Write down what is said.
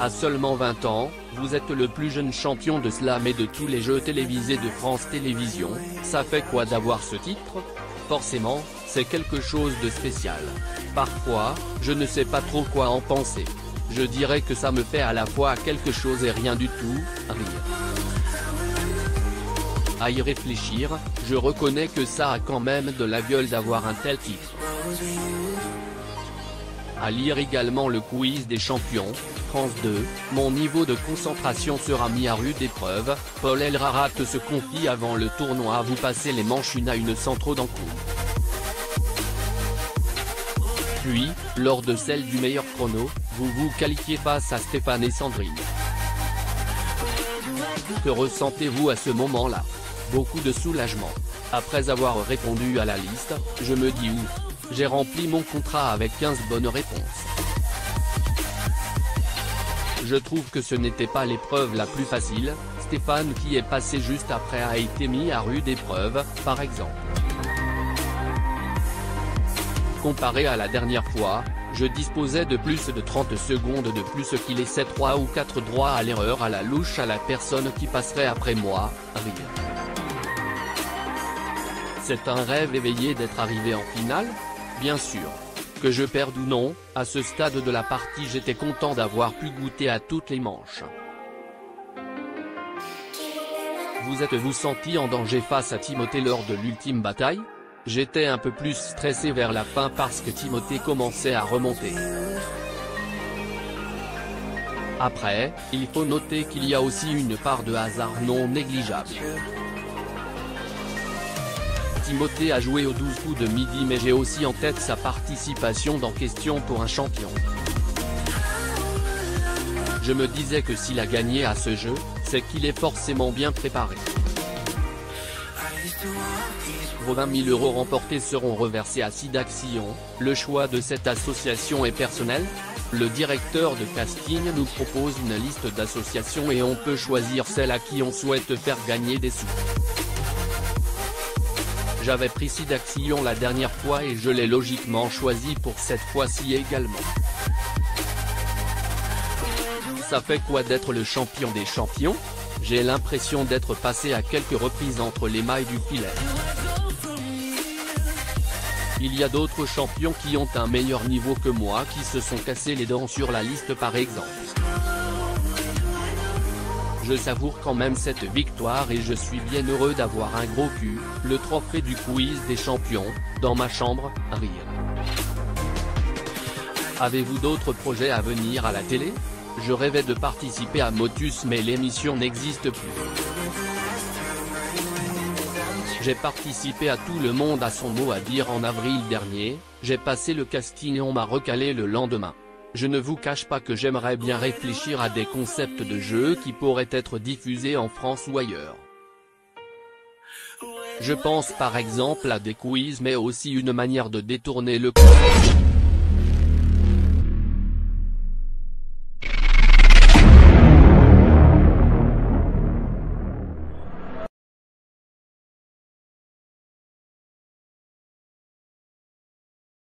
À seulement 20 ans, vous êtes le plus jeune champion de slam et de tous les jeux télévisés de France Télévisions. Ça fait quoi d'avoir ce titre? Forcément, c'est quelque chose de spécial. Parfois, je ne sais pas trop quoi en penser. Je dirais que ça me fait à la fois quelque chose et rien du tout, rire. À y réfléchir, je reconnais que ça a quand même de la gueule d'avoir un tel titre. À lire également le quiz des champions, France 2, mon niveau de concentration sera mis à rude épreuve, Paul Elrarat se confie avant le tournoi. Vous passez les manches une à une sans trop d'encours. Puis, lors de celle du meilleur chrono, vous vous qualifiez face à Stéphane et Sandrine. Que ressentez-vous à ce moment-là? Beaucoup de soulagement. Après avoir répondu à la liste, je me dis ouf, j'ai rempli mon contrat avec 15 bonnes réponses. Je trouve que ce n'était pas l'épreuve la plus facile, Stéphane qui est passé juste après a été mis à rude épreuve, par exemple. Comparé à la dernière fois, je disposais de plus de 30 secondes de plus qui laissait 3 ou 4 droits à l'erreur à la louche à la personne qui passerait après moi, rire. C'est un rêve éveillé d'être arrivé en finale? Bien sûr. Que je perde ou non, à ce stade de la partie j'étais content d'avoir pu goûter à toutes les manches. Vous êtes-vous senti en danger face à Timothée lors de l'ultime bataille? J'étais un peu plus stressé vers la fin parce que Timothée commençait à remonter. Après, il faut noter qu'il y a aussi une part de hasard non négligeable. Timothée a joué aux 12 coups de midi mais j'ai aussi en tête sa participation dans Question pour un champion. Je me disais que s'il a gagné à ce jeu, c'est qu'il est forcément bien préparé. Vos 20 000 € remportés seront reversés à Sidaction. Le choix de cette association est personnel. Le directeur de casting nous propose une liste d'associations et on peut choisir celle à qui on souhaite faire gagner des sous. J'avais pris Sidaction la dernière fois et je l'ai logiquement choisi pour cette fois-ci également. Ça fait quoi d'être le champion des champions? J'ai l'impression d'être passé à quelques reprises entre les mailles du filet. Il y a d'autres champions qui ont un meilleur niveau que moi qui se sont cassés les dents sur la liste par exemple. Je savoure quand même cette victoire et je suis bien heureux d'avoir un gros cul, le trophée du quiz des champions, dans ma chambre, rire. Avez-vous d'autres projets à venir à la télé? Je rêvais de participer à Motus mais l'émission n'existe plus. J'ai participé à Tout le monde a son mot à dire en avril dernier, j'ai passé le casting et on m'a recalé le lendemain. Je ne vous cache pas que j'aimerais bien réfléchir à des concepts de jeux qui pourraient être diffusés en France ou ailleurs. Je pense par exemple à des quiz mais aussi une manière de détourner le concept.